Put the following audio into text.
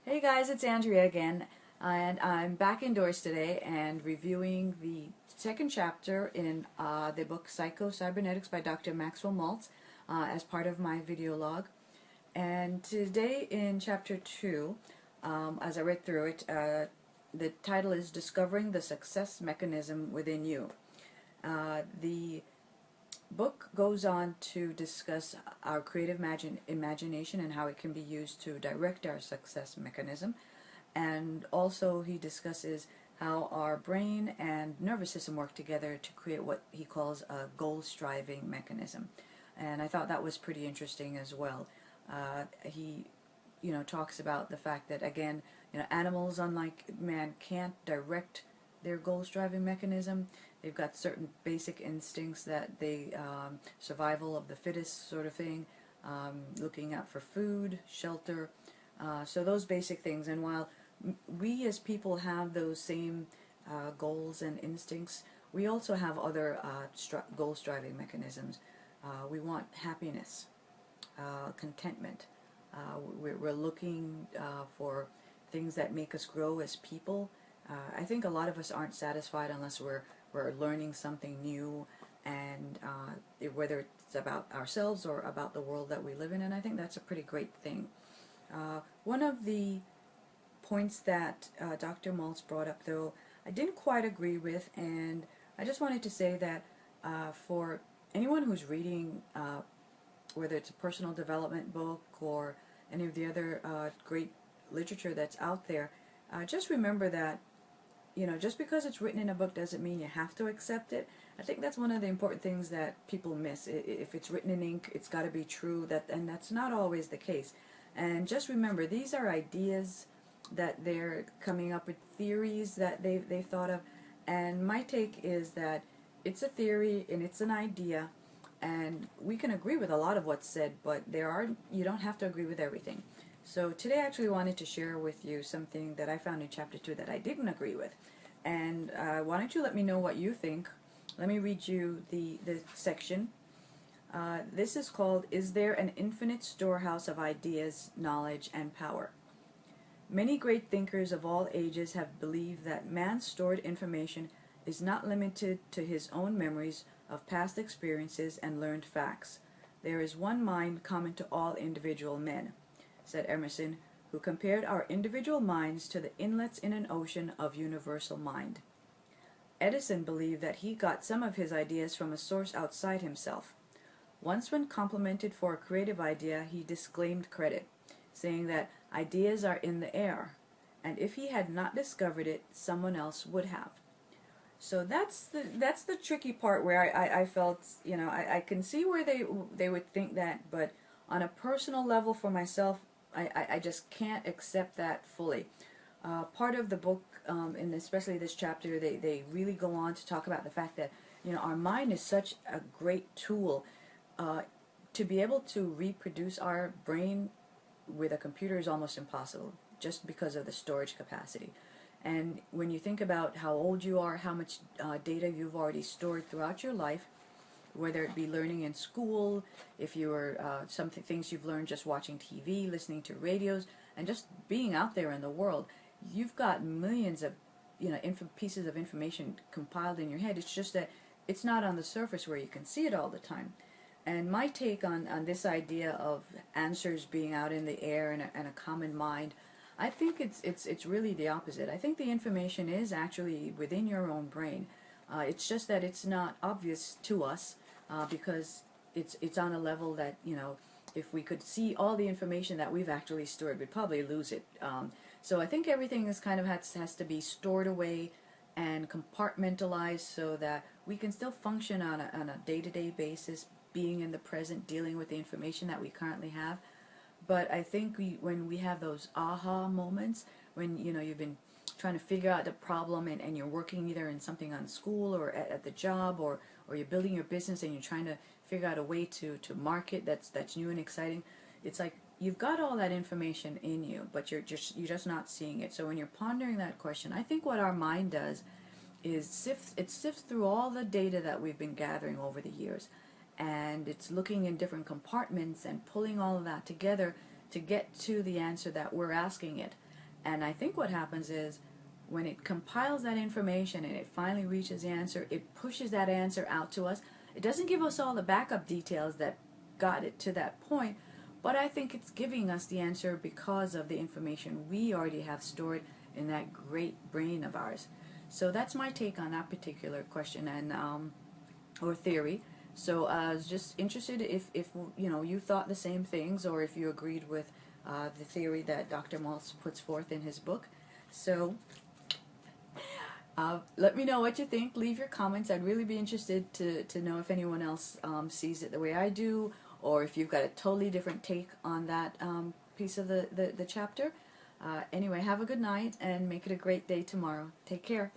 Hey guys, it's Andrea again, and I'm back indoors today and reviewing the second chapter in the book Psycho-Cybernetics by Dr. Maltz as part of my video log. And today in chapter 2, as I read through it, the title is Discovering the Success Mechanism Within You. The book goes on to discuss our creative imagination and how it can be used to direct our success mechanism, and also he discusses how our brain and nervous system work together to create what he calls a goal-striving mechanism. And I thought that was pretty interesting as well. He talks about the fact that, again, animals, unlike man, can't direct their goal-striving mechanism. They've got certain basic instincts that they, survival of the fittest sort of thing, looking out for food, shelter, so those basic things. And while we as people have those same goals and instincts, we also have other goal-striving mechanisms. We want happiness, contentment. We're looking for things that make us grow as people. I think a lot of us aren't satisfied unless we're learning something new, and whether it's about ourselves or about the world that we live in, and I think that's a pretty great thing. One of the points that Dr. Maltz brought up, though, I didn't quite agree with, and I just wanted to say that for anyone who's reading, whether it's a personal development book or any of the other great literature that's out there, just remember that just because it's written in a book doesn't mean you have to accept it. I think that's one of the important things that people miss. If it's written in ink, it's got to be true, and that's not always the case. And just remember, these are ideas that they're coming up with, theories that they've thought of, and my take is that it's a theory and it's an idea, and we can agree with a lot of what's said, but you don't have to agree with everything. So today I actually wanted to share with you something that I found in chapter 2 that I didn't agree with. And why don't you let me know what you think. Let me read you the section. This is called, Is There an Infinite Storehouse of Ideas, Knowledge, and Power? Many great thinkers of all ages have believed that man's stored information is not limited to his own memories of past experiences and learned facts. There is one mind common to all individual men, said Emerson, who compared our individual minds to the inlets in an ocean of universal mind. Edison believed that he got some of his ideas from a source outside himself. Once when complimented for a creative idea, he disclaimed credit, saying that ideas are in the air, and if he had not discovered it, someone else would have. So that's the tricky part where I felt, I can see where they would think that, but on a personal level for myself, I just can't accept that fully. Part of the book, and especially this chapter, they really go on to talk about the fact that our mind is such a great tool. To be able to reproduce our brain with a computer is almost impossible, just because of the storage capacity. And when you think about how old you are, how much data you've already stored throughout your life, whether it be learning in school, if you were things you've learned just watching TV, listening to radios, and just being out there in the world, you've got millions of pieces of information compiled in your head. It's just that it's not on the surface where you can see it all the time. And my take on this idea of answers being out in the air and a common mind, I think it's really the opposite. I think the information is actually within your own brain. It's just that it's not obvious to us because it's on a level that, if we could see all the information that we've actually stored, we'd probably lose it. So I think everything is kind of has to be stored away and compartmentalized so that we can still function on a day-to-day basis, being in the present, dealing with the information that we currently have. But I think when we have those aha moments, when you've been trying to figure out the problem and you're working either in something on school or at the job, or you're building your business and you're trying to figure out a way to market that's new and exciting, it's like you've got all that information in you, but you're just not seeing it. So when you're pondering that question, I think what our mind does is sifts through all the data that we've been gathering over the years, and it's looking in different compartments and pulling all of that together to get to the answer that we're asking it. And I think what happens is when it compiles that information and it finally reaches the answer, it pushes that answer out to us. It doesn't give us all the backup details that got it to that point, but I think it's giving us the answer because of the information we already have stored in that great brain of ours. So that's my take on that particular question and or theory. So I was just interested if you thought the same things, or if you agreed with the theory that Dr. Maltz puts forth in his book. So let me know what you think. Leave your comments. I'd really be interested to know if anyone else sees it the way I do, or if you've got a totally different take on that piece of the chapter. Anyway, have a good night and make it a great day tomorrow. Take care.